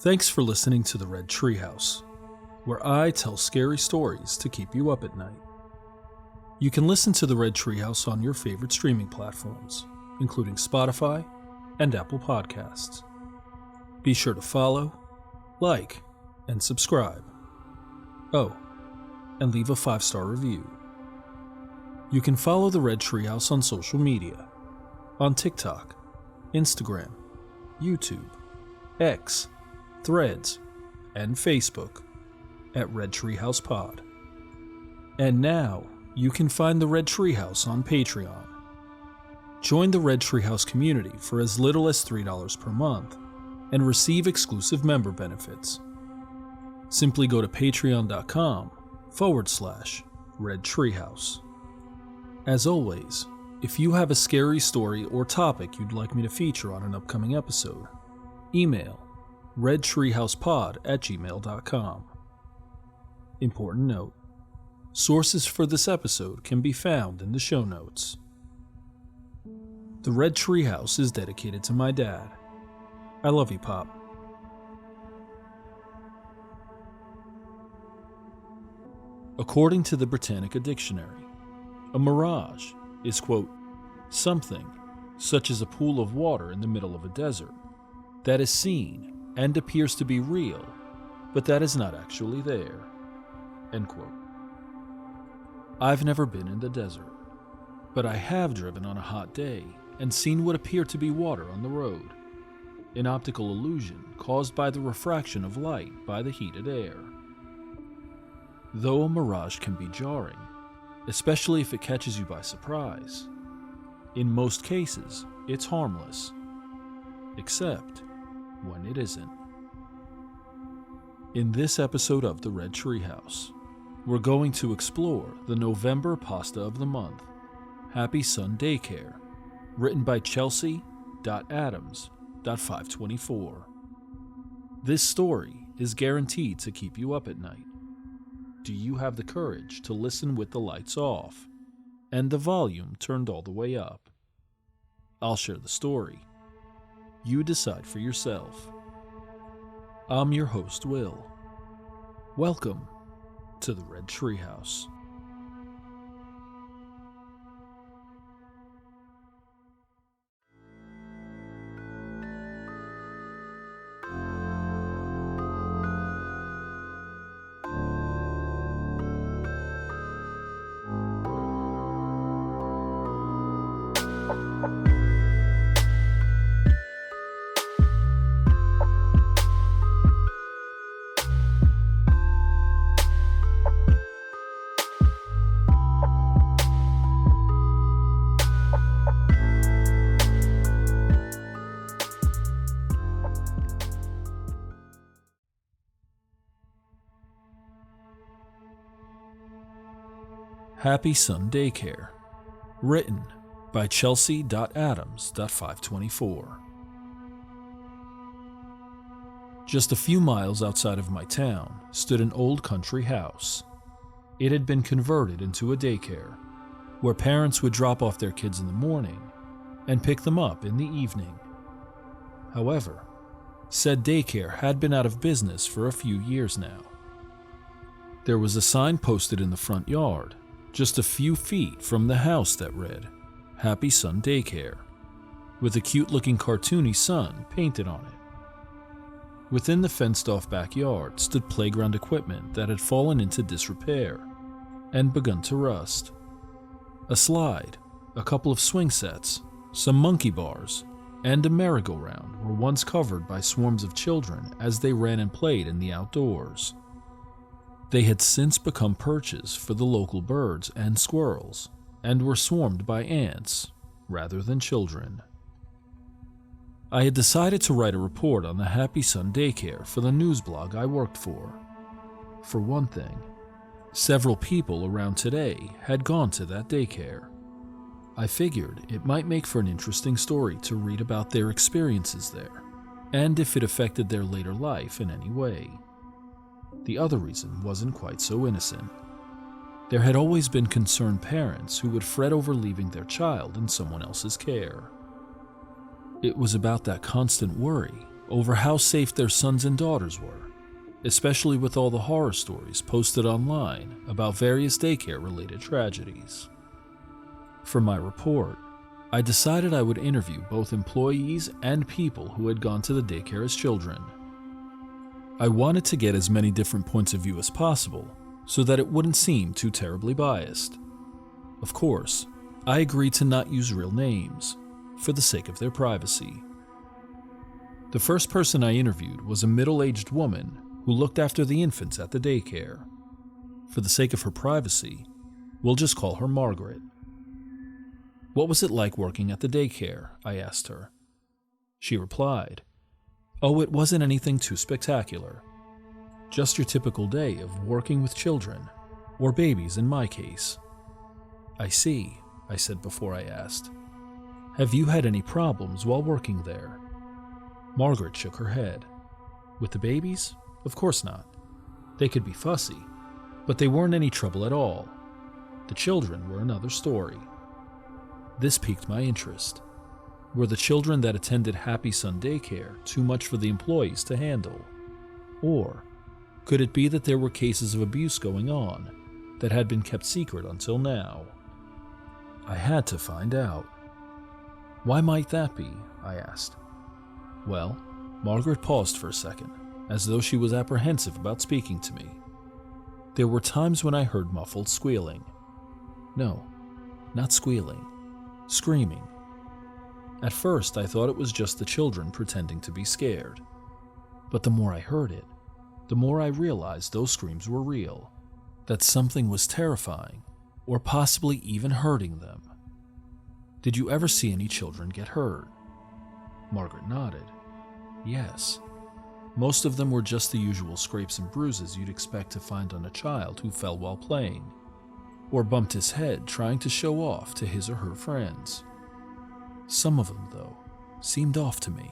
Thanks for listening to the Red Treehouse, where I tell scary stories to keep you up at night. You can listen to the Red Treehouse on your favorite streaming platforms, including Spotify and Apple Podcasts. Be sure to follow, like, and subscribe. Oh, and leave a 5-star review. You can follow the Red Treehouse on social media, on TikTok, Instagram, YouTube, X, Threads, and Facebook at Red Treehouse Pod. And now, you can find the Red Treehouse on Patreon. Join the Red Treehouse community for as little as $3 per month and receive exclusive member benefits. Simply go to patreon.com/Red Treehouse. As always, if you have a scary story or topic you'd like me to feature on an upcoming episode, email redtreehousepod@gmail.com. Important note: sources for this episode can be found in the show notes. The Red Treehouse is dedicated to my dad. I love you, Pop. According to the Britannica Dictionary, a mirage is, quote, something, such as a pool of water in the middle of a desert, that is seen and appears to be real, but that is not actually there, end quote. I've never been in the desert, but I have driven on a hot day and seen what appeared to be water on the road, an optical illusion caused by the refraction of light by the heated air. Though a mirage can be jarring, especially if it catches you by surprise, in most cases it's harmless, except when it isn't. In this episode of the Red Treehouse, we're going to explore the November pasta of the month, Happy Sun Daycare, written by Chelsea.Adams.524. This story is guaranteed to keep you up at night. Do you have the courage to listen with the lights off and the volume turned all the way up? I'll share the story. You decide for yourself. I'm your host, Will. Welcome to the Red Treehouse. Happy Sun Daycare, written by Chelsea.Adams.524. Just a few miles outside of my town stood an old country house. It had been converted into a daycare, where parents would drop off their kids in the morning and pick them up in the evening. However, said daycare had been out of business for a few years now. There was a sign posted in the front yard, just a few feet from the house, that read, Happy Sun Daycare, with a cute-looking cartoony sun painted on it. Within the fenced-off backyard stood playground equipment that had fallen into disrepair and begun to rust. A slide, a couple of swing sets, some monkey bars, and a merry-go-round were once covered by swarms of children as they ran and played in the outdoors. They had since become perches for the local birds and squirrels, and were swarmed by ants rather than children. I had decided to write a report on the Happy Sun Daycare for the news blog I worked for. For one thing, several people around today had gone to that daycare. I figured it might make for an interesting story to read about their experiences there, and if it affected their later life in any way. The other reason wasn't quite so innocent. There had always been concerned parents who would fret over leaving their child in someone else's care. It was about that constant worry over how safe their sons and daughters were, especially with all the horror stories posted online about various daycare-related tragedies. For my report, I decided I would interview both employees and people who had gone to the daycare as children. I wanted to get as many different points of view as possible so that it wouldn't seem too terribly biased. Of course, I agreed to not use real names for the sake of their privacy. The first person I interviewed was a middle-aged woman who looked after the infants at the daycare. For the sake of her privacy, we'll just call her Margaret. "What was it like working at the daycare?" I asked her. She replied, "Oh, it wasn't anything too spectacular. Just your typical day of working with children, or babies in my case." "I see," I said before I asked. "Have you had any problems while working there?" Margaret shook her head. "With the babies? Of course not. They could be fussy, but they weren't any trouble at all. The children were another story." This piqued my interest. Were the children that attended Happy Sun Daycare too much for the employees to handle? Or could it be that there were cases of abuse going on that had been kept secret until now? I had to find out. "Why might that be?" I asked. Well, Margaret paused for a second, as though she was apprehensive about speaking to me. There were times when I heard muffled squealing. No, not squealing. Screaming. At first, I thought it was just the children pretending to be scared. But the more I heard it, the more I realized those screams were real, that something was terrifying, or possibly even hurting them. "Did you ever see any children get hurt?" Margaret nodded. "Yes. Most of them were just the usual scrapes and bruises you'd expect to find on a child who fell while playing, or bumped his head trying to show off to his or her friends. Some of them, though, seemed off to me.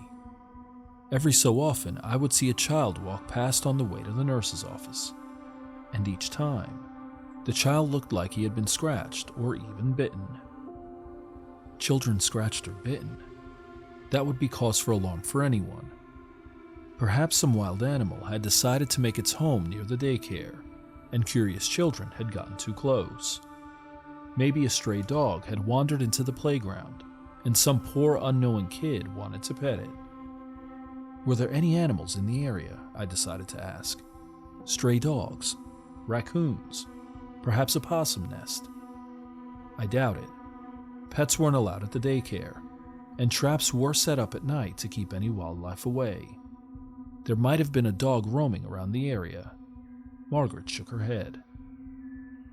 Every so often, I would see a child walk past on the way to the nurse's office, and each time, the child looked like he had been scratched or even bitten." Children scratched or bitten? That would be cause for alarm for anyone. Perhaps some wild animal had decided to make its home near the daycare, and curious children had gotten too close. Maybe a stray dog had wandered into the playground, and some poor unknowing kid wanted to pet it. Were there any animals in the area? I decided to ask. Stray dogs, raccoons, perhaps a possum nest. I doubt it. Pets weren't allowed at the daycare, and traps were set up at night to keep any wildlife away. There might have been a dog roaming around the area. Margaret shook her head.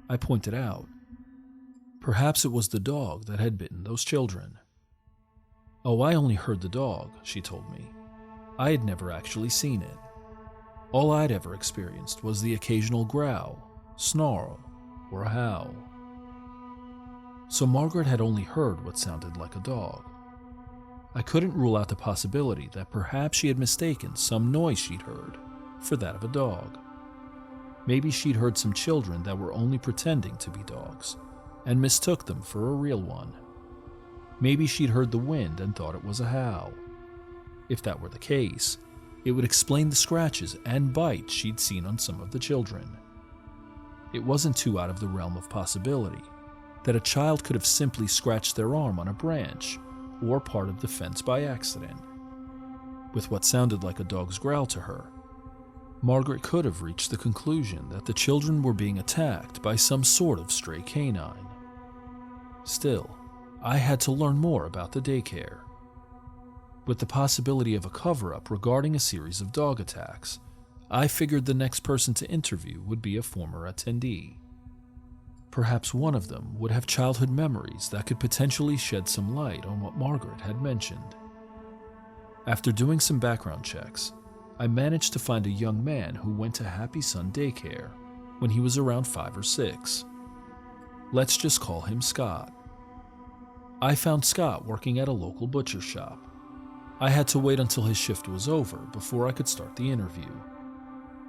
I pointed out. Perhaps it was the dog that had bitten those children. "Oh, I only heard the dog," she told me. I had never actually seen it. All I'd ever experienced was the occasional growl, snarl, or a howl. So Margaret had only heard what sounded like a dog. I couldn't rule out the possibility that perhaps she had mistaken some noise she'd heard for that of a dog. Maybe she'd heard some children that were only pretending to be dogs and mistook them for a real one. Maybe she'd heard the wind and thought it was a howl. If that were the case, it would explain the scratches and bites she'd seen on some of the children. It wasn't too out of the realm of possibility that a child could have simply scratched their arm on a branch or part of the fence by accident. With what sounded like a dog's growl to her, Margaret could have reached the conclusion that the children were being attacked by some sort of stray canine. Still, I had to learn more about the daycare. With the possibility of a cover-up regarding a series of dog attacks, I figured the next person to interview would be a former attendee. Perhaps one of them would have childhood memories that could potentially shed some light on what Margaret had mentioned. After doing some background checks, I managed to find a young man who went to Happy Sun Daycare when he was around 5 or 6. Let's just call him Scott. I found Scott working at a local butcher shop. I had to wait until his shift was over before I could start the interview.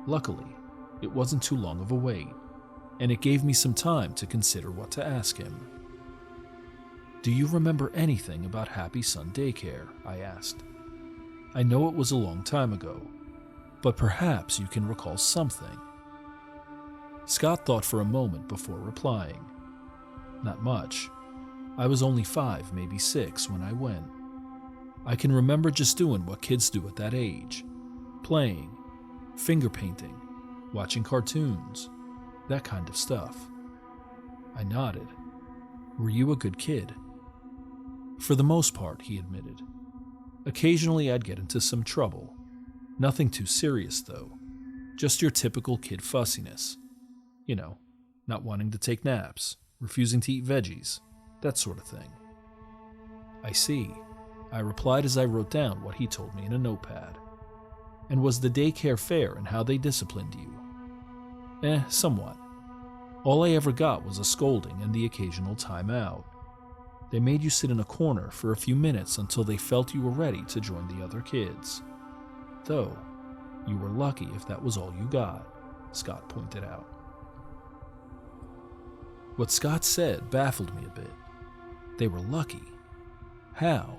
Luckily, it wasn't too long of a wait, and it gave me some time to consider what to ask him. "Do you remember anything about Happy Sun Daycare?" I asked. I know it was a long time ago, but perhaps you can recall something." Scott thought for a moment before replying. "Not much. I was only 5, maybe 6 when I went. I can remember just doing what kids do at that age. Playing, finger painting, watching cartoons, that kind of stuff." I nodded. "Were you a good kid?" "For the most part," he admitted. "Occasionally I'd get into some trouble. Nothing too serious, though. Just your typical kid fussiness. You know, not wanting to take naps, refusing to eat veggies, that sort of thing." "I see," I replied as I wrote down what he told me in a notepad. "And was the daycare fair in how they disciplined you?" Somewhat. All I ever got was a scolding and the occasional time out. They made you sit in a corner for a few minutes until they felt you were ready to join the other kids. Though, you were lucky if that was all you got," Scott pointed out. What Scott said baffled me a bit. They were lucky. How?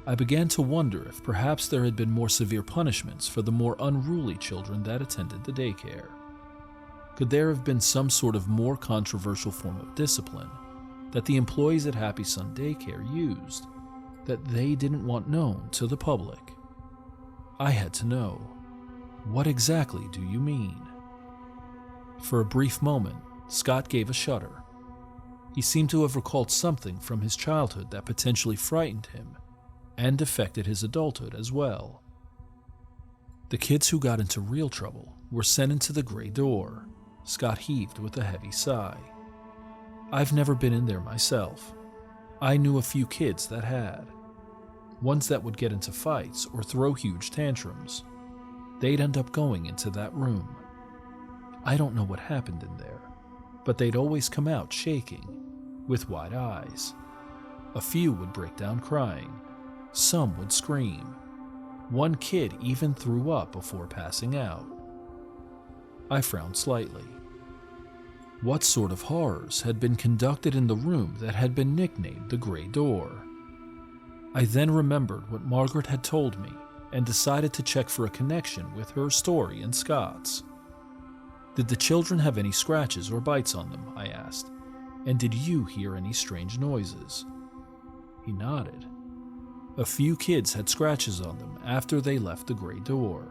I began to wonder if perhaps there had been more severe punishments for the more unruly children that attended the daycare. Could there have been some sort of more controversial form of discipline that the employees at Happy Sun Daycare used that they didn't want known to the public? I had to know. What exactly do you mean? For a brief moment, Scott gave a shudder. He seemed to have recalled something from his childhood that potentially frightened him and affected his adulthood as well. "The kids who got into real trouble were sent into the gray door," Scott heaved with a heavy sigh. "I've never been in there myself. I knew a few kids that had. Ones that would get into fights or throw huge tantrums. They'd end up going into that room. I don't know what happened in there, but they'd always come out shaking, with wide eyes. A few would break down crying. Some would scream. One kid even threw up before passing out." I frowned slightly. What sort of horrors had been conducted in the room that had been nicknamed the Grey Door? I then remembered what Margaret had told me and decided to check for a connection with her story and Scott's. "Did the children have any scratches or bites on them?" I asked. "And did you hear any strange noises?" He nodded. "A few kids had scratches on them after they left the Grey Door.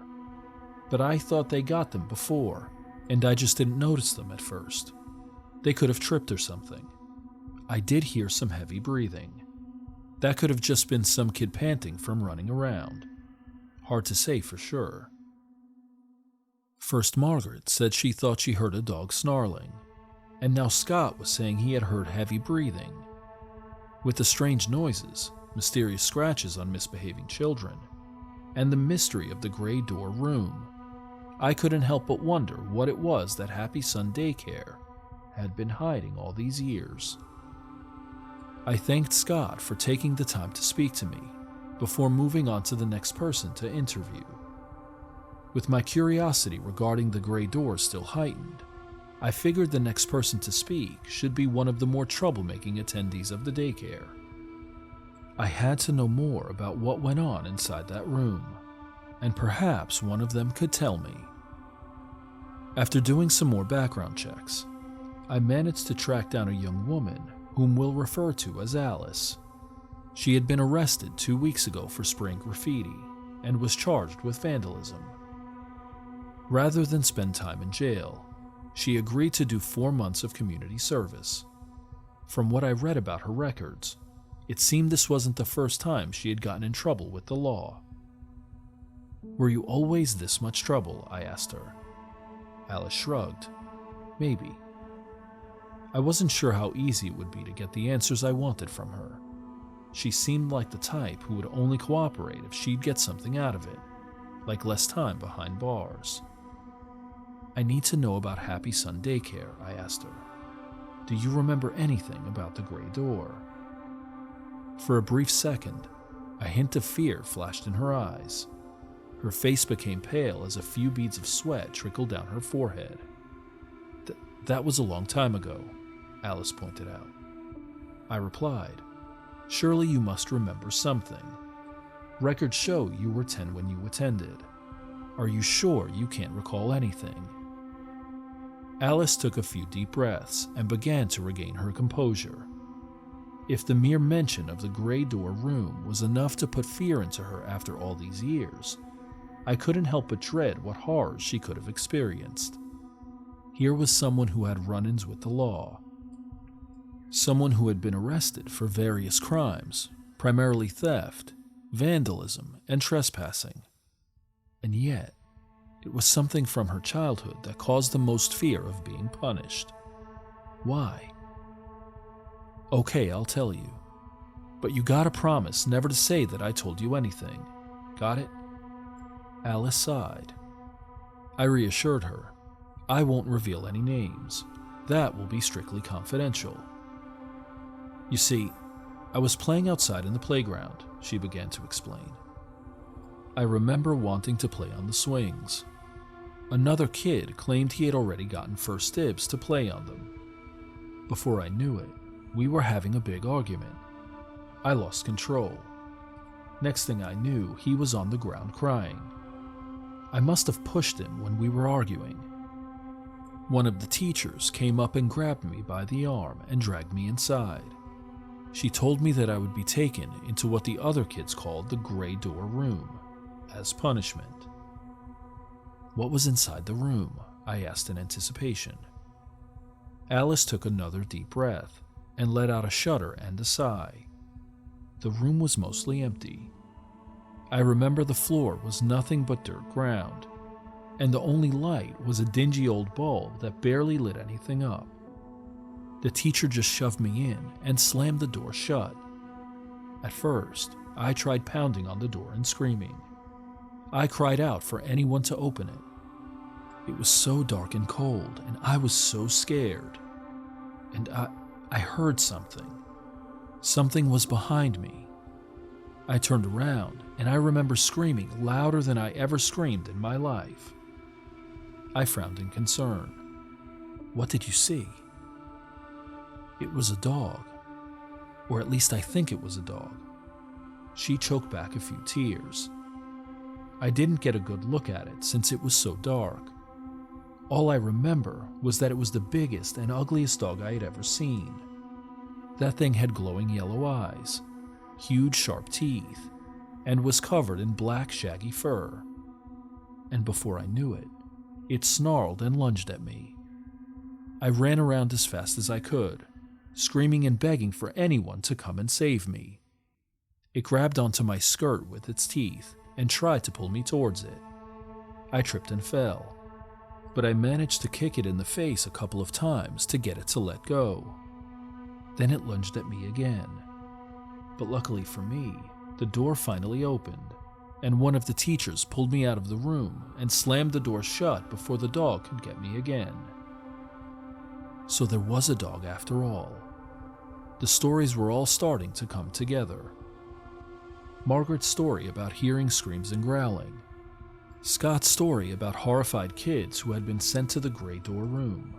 But I thought they got them before, and I just didn't notice them at first. They could have tripped or something. I did hear some heavy breathing. That could have just been some kid panting from running around. Hard to say for sure." First, Margaret said she thought she heard a dog snarling, and now Scott was saying he had heard heavy breathing. With the strange noises, mysterious scratches on misbehaving children, and the mystery of the Grey Door room, I couldn't help but wonder what it was that Happy Sun Daycare had been hiding all these years. I thanked Scott for taking the time to speak to me before moving on to the next person to interview. With my curiosity regarding the Grey Door still heightened, I figured the next person to speak should be one of the more troublemaking attendees of the daycare. I had to know more about what went on inside that room, and perhaps one of them could tell me. After doing some more background checks, I managed to track down a young woman whom we'll refer to as Alice. She had been arrested 2 weeks ago for spraying graffiti and was charged with vandalism. Rather than spend time in jail, she agreed to do 4 months of community service. From what I read about her records, it seemed this wasn't the first time she had gotten in trouble with the law. "Were you always this much trouble?" I asked her. Alice shrugged. "Maybe." I wasn't sure how easy it would be to get the answers I wanted from her. She seemed like the type who would only cooperate if she'd get something out of it, like less time behind bars. "I need to know about Happy Sun Daycare," I asked her. "Do you remember anything about the Grey Door?" For a brief second, a hint of fear flashed in her eyes. Her face became pale as a few beads of sweat trickled down her forehead. That was a long time ago," Alice pointed out. I replied, "Surely you must remember something. Records show you were 10 when you attended. Are you sure you can't recall anything?" Alice took a few deep breaths and began to regain her composure. If the mere mention of the gray door room was enough to put fear into her after all these years, I couldn't help but dread what horrors she could have experienced. Here was someone who had run-ins with the law. Someone who had been arrested for various crimes, primarily theft, vandalism, and trespassing. And yet, it was something from her childhood that caused the most fear of being punished. Why? "Okay, I'll tell you. But you gotta promise never to say that I told you anything. Got it?" Alice sighed. I reassured her, "I won't reveal any names. That will be strictly confidential." "You see, I was playing outside in the playground," she began to explain. "I remember wanting to play on the swings. Another kid claimed he had already gotten first dibs to play on them. Before I knew it, we were having a big argument. I lost control. Next thing I knew, he was on the ground crying. I must have pushed him when we were arguing. One of the teachers came up and grabbed me by the arm and dragged me inside. She told me that I would be taken into what the other kids called the gray door room, as punishment." "What was inside the room?" I asked in anticipation. Alice took another deep breath and let out a shudder and a sigh. The room was mostly empty. I remember the floor was nothing but dirt ground, and the only light was a dingy old bulb that barely lit anything up. The teacher just shoved me in and slammed the door shut. At first, I tried pounding on the door and screaming. I cried out for anyone to open it. It was so dark and cold, and I was so scared. And I heard something. Something was behind me. I turned around, and I remember screaming louder than I ever screamed in my life. I frowned in concern. "What did you see?" "It was a dog. Or at least I think it was a dog." She choked back a few tears. I didn't get a good look at it since it was so dark. All I remember was that it was the biggest and ugliest dog I had ever seen. That thing had glowing yellow eyes, huge sharp teeth, and was covered in black shaggy fur. And before I knew it, it snarled and lunged at me. I ran around as fast as I could, screaming and begging for anyone to come and save me. It grabbed onto my skirt with its teeth and tried to pull me towards it. I tripped and fell, but I managed to kick it in the face a couple of times to get it to let go. Then it lunged at me again. But luckily for me, the door finally opened, and one of the teachers pulled me out of the room and slammed the door shut before the dog could get me again. So there was a dog after all. The stories were all starting to come together. Margaret's story about hearing screams and growling. Scott's story about horrified kids who had been sent to the gray door room.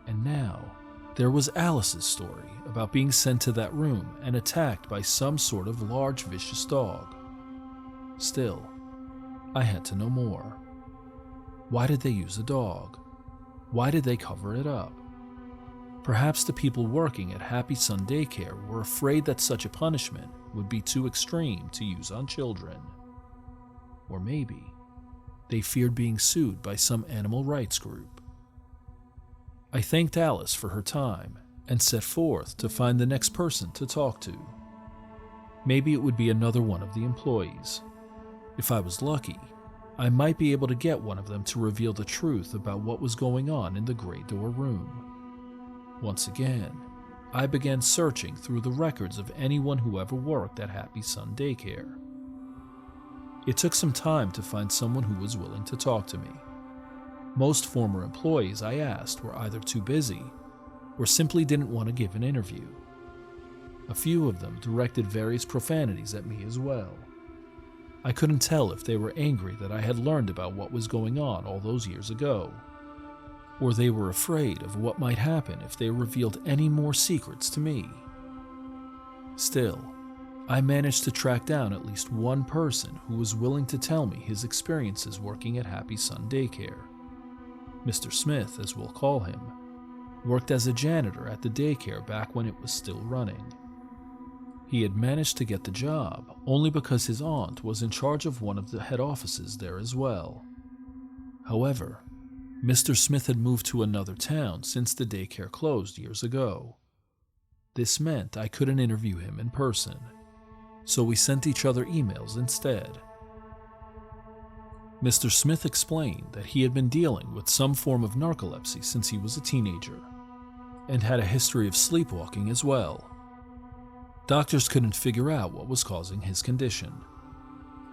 And now, there was Alice's story about being sent to that room and attacked by some sort of large vicious dog. Still, I had to know more. Why did they use a dog? Why did they cover it up? Perhaps the people working at Happy Sun Daycare were afraid that such a punishment would be too extreme to use on children. Or maybe they feared being sued by some animal rights group. I thanked Alice for her time and set forth to find the next person to talk to. Maybe it would be another one of the employees. If I was lucky, I might be able to get one of them to reveal the truth about what was going on in the gray door room. Once again, I began searching through the records of anyone who ever worked at Happy Sun Daycare. It took some time to find someone who was willing to talk to me. Most former employees I asked were either too busy or simply didn't want to give an interview. A few of them directed various profanities at me as well. I couldn't tell if they were angry that I had learned about what was going on all those years ago, or they were afraid of what might happen if they revealed any more secrets to me. Still, I managed to track down at least one person who was willing to tell me his experiences working at Happy Sun Daycare. Mr. Smith, as we'll call him, worked as a janitor at the daycare back when it was still running. He had managed to get the job only because his aunt was in charge of one of the head offices there as well. However, Mr. Smith had moved to another town since the daycare closed years ago. This meant I couldn't interview him in person, so we sent each other emails instead. Mr. Smith explained that he had been dealing with some form of narcolepsy since he was a teenager, and had a history of sleepwalking as well. Doctors couldn't figure out what was causing his condition,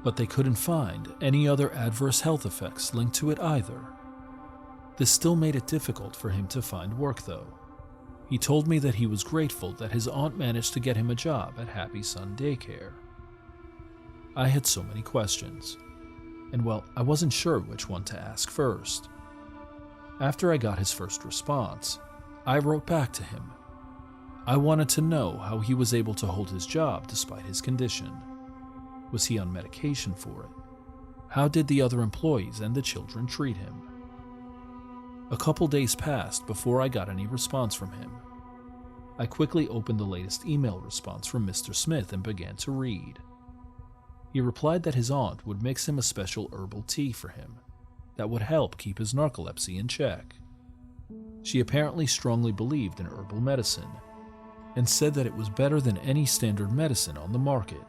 but they couldn't find any other adverse health effects linked to it either. This still made it difficult for him to find work, though. He told me that he was grateful that his aunt managed to get him a job at Happy Sun Daycare. I had so many questions, and well, I wasn't sure which one to ask first. After I got his first response, I wrote back to him. I wanted to know how he was able to hold his job despite his condition. Was he on medication for it? How did the other employees and the children treat him? A couple days passed before I got any response from him. I quickly opened the latest email response from Mr. Smith and began to read. He replied that his aunt would mix him a special herbal tea for him that would help keep his narcolepsy in check. She apparently strongly believed in herbal medicine and said that it was better than any standard medicine on the market.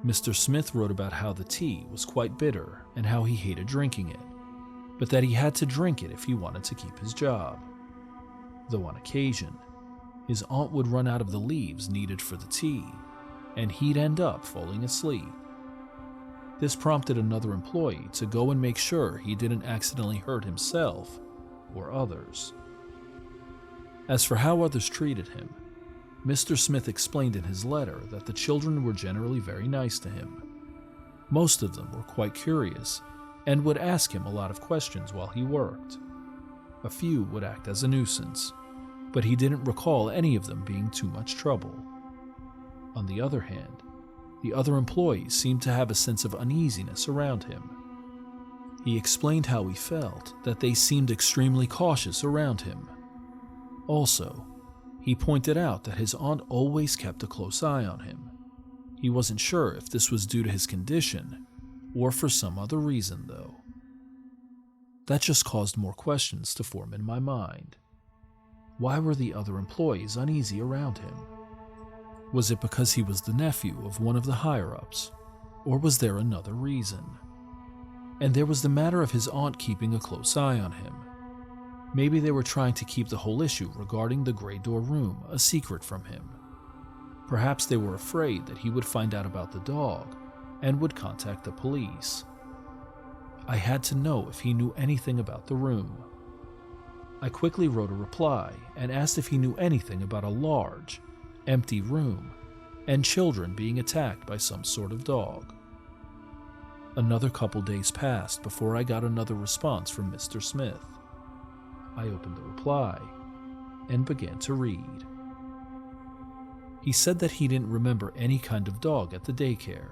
Mr. Smith wrote about how the tea was quite bitter and how he hated drinking it, but that he had to drink it if he wanted to keep his job. Though on occasion, his aunt would run out of the leaves needed for the tea, and he'd end up falling asleep. This prompted another employee to go and make sure he didn't accidentally hurt himself or others. As for how others treated him, Mr. Smith explained in his letter that the children were generally very nice to him. Most of them were quite curious and would ask him a lot of questions while he worked. A few would act as a nuisance, but he didn't recall any of them being too much trouble. On the other hand, the other employees seemed to have a sense of uneasiness around him. He explained how he felt that they seemed extremely cautious around him. Also, he pointed out that his aunt always kept a close eye on him. He wasn't sure if this was due to his condition or for some other reason, though. That just caused more questions to form in my mind. Why were the other employees uneasy around him? Was it because he was the nephew of one of the higher-ups, or was there another reason? And there was the matter of his aunt keeping a close eye on him. Maybe they were trying to keep the whole issue regarding the gray door room a secret from him. Perhaps they were afraid that he would find out about the dog and would contact the police. I had to know if he knew anything about the room. I quickly wrote a reply and asked if he knew anything about a large, empty room and children being attacked by some sort of dog. Another couple days passed before I got another response from Mr. Smith. I opened the reply and began to read. He said that he didn't remember any kind of dog at the daycare.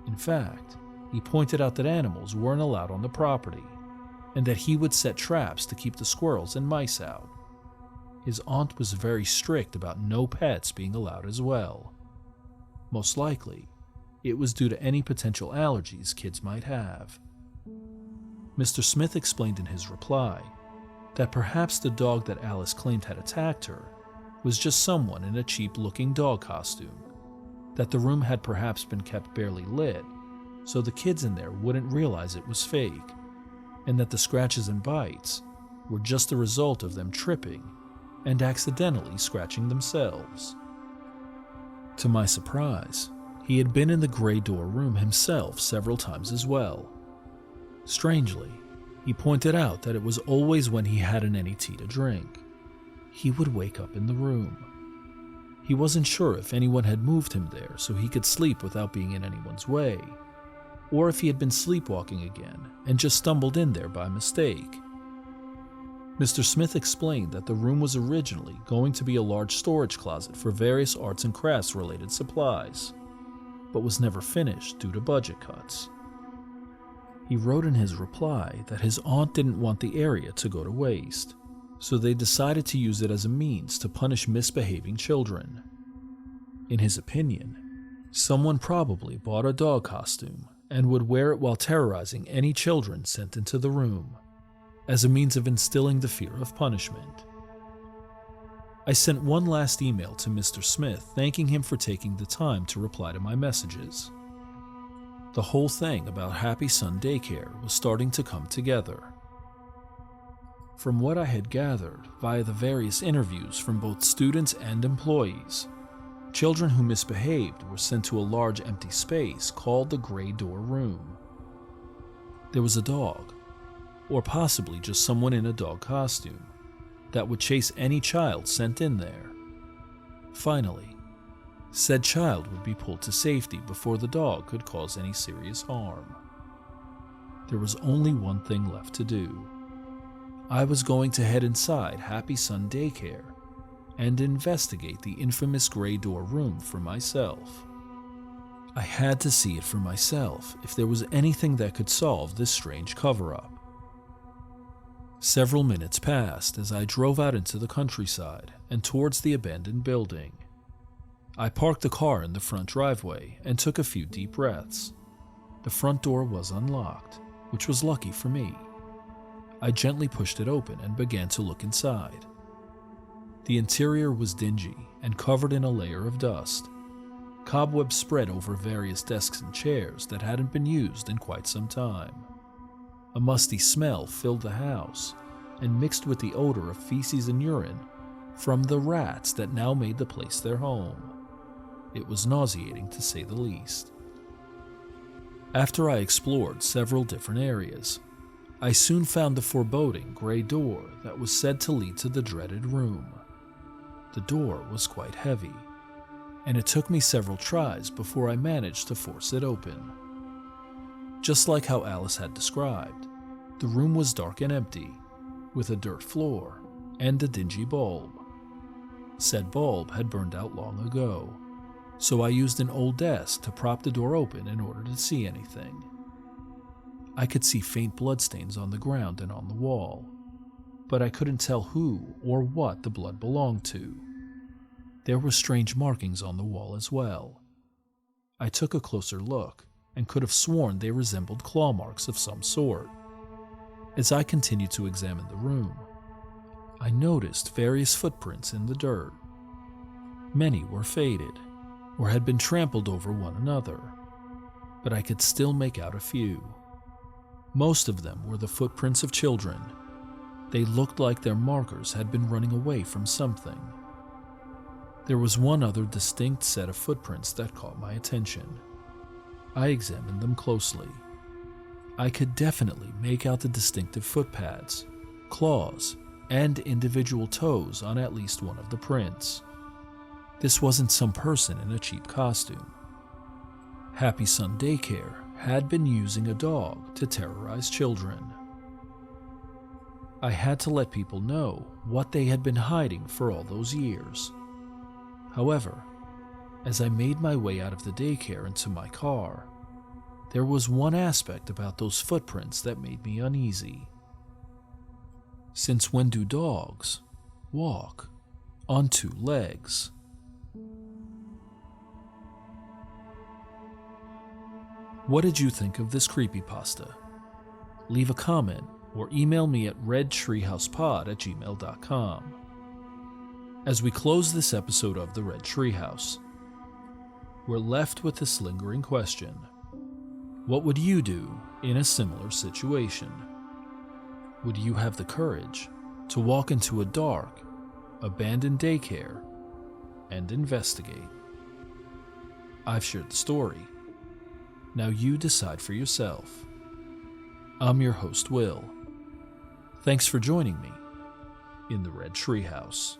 In fact, he pointed out that animals weren't allowed on the property, and that he would set traps to keep the squirrels and mice out. His aunt was very strict about no pets being allowed as well. Most likely, it was due to any potential allergies kids might have. Mr. Smith explained in his reply that perhaps the dog that Alice claimed had attacked her was just someone in a cheap-looking dog costume, that the room had perhaps been kept barely lit, so the kids in there wouldn't realize it was fake, and that the scratches and bites were just the result of them tripping and accidentally scratching themselves. To my surprise, he had been in the gray door room himself several times as well. Strangely, he pointed out that it was always when he hadn't any tea to drink. He would wake up in the room. He wasn't sure if anyone had moved him there so he could sleep without being in anyone's way, or if he had been sleepwalking again and just stumbled in there by mistake. Mr. Smith explained that the room was originally going to be a large storage closet for various arts and crafts related supplies, but was never finished due to budget cuts. He wrote in his reply that his aunt didn't want the area to go to waste, so they decided to use it as a means to punish misbehaving children. In his opinion, someone probably bought a dog costume and would wear it while terrorizing any children sent into the room, as a means of instilling the fear of punishment. I sent one last email to Mr. Smith thanking him for taking the time to reply to my messages. The whole thing about Happy Sun Daycare was starting to come together. From what I had gathered via the various interviews from both students and employees, children who misbehaved were sent to a large empty space called the Gray Door Room. There was a dog, or possibly just someone in a dog costume, that would chase any child sent in there. Finally, said child would be pulled to safety before the dog could cause any serious harm. There was only one thing left to do. I was going to head inside Happy Sun Daycare and investigate the infamous Gray Door Room for myself. I had to see it for myself if there was anything that could solve this strange cover-up. Several minutes passed as I drove out into the countryside and towards the abandoned building. I parked the car in the front driveway and took a few deep breaths. The front door was unlocked, which was lucky for me. I gently pushed it open and began to look inside. The interior was dingy and covered in a layer of dust. Cobwebs spread over various desks and chairs that hadn't been used in quite some time. A musty smell filled the house and mixed with the odor of feces and urine from the rats that now made the place their home. It was nauseating to say the least. After I explored several different areas, I soon found the foreboding gray door that was said to lead to the dreaded room. The door was quite heavy, and it took me several tries before I managed to force it open. Just like how Alice had described, the room was dark and empty, with a dirt floor and a dingy bulb. Said bulb had burned out long ago, so I used an old desk to prop the door open in order to see anything. I could see faint bloodstains on the ground and on the wall, but I couldn't tell who or what the blood belonged to. There were strange markings on the wall as well. I took a closer look and could have sworn they resembled claw marks of some sort. As I continued to examine the room, I noticed various footprints in the dirt. Many were faded, or had been trampled over one another, but I could still make out a few. Most of them were the footprints of children. They looked like their markers had been running away from something. There was one other distinct set of footprints that caught my attention. I examined them closely. I could definitely make out the distinctive foot pads, claws, and individual toes on at least one of the prints. This wasn't some person in a cheap costume. Happy Sun Daycare had been using a dog to terrorize children. I had to let people know what they had been hiding for all those years. However, as I made my way out of the daycare into my car, there was one aspect about those footprints that made me uneasy. Since when do dogs walk on two legs? What did you think of this creepypasta? Leave a comment or email me at redtreehousepod@gmail.com. As we close this episode of the Red Treehouse, we're left with this lingering question. What would you do in a similar situation? Would you have the courage to walk into a dark, abandoned daycare and investigate? I've shared the story. Now you decide for yourself. I'm your host, Will. Thanks for joining me in the Red Treehouse.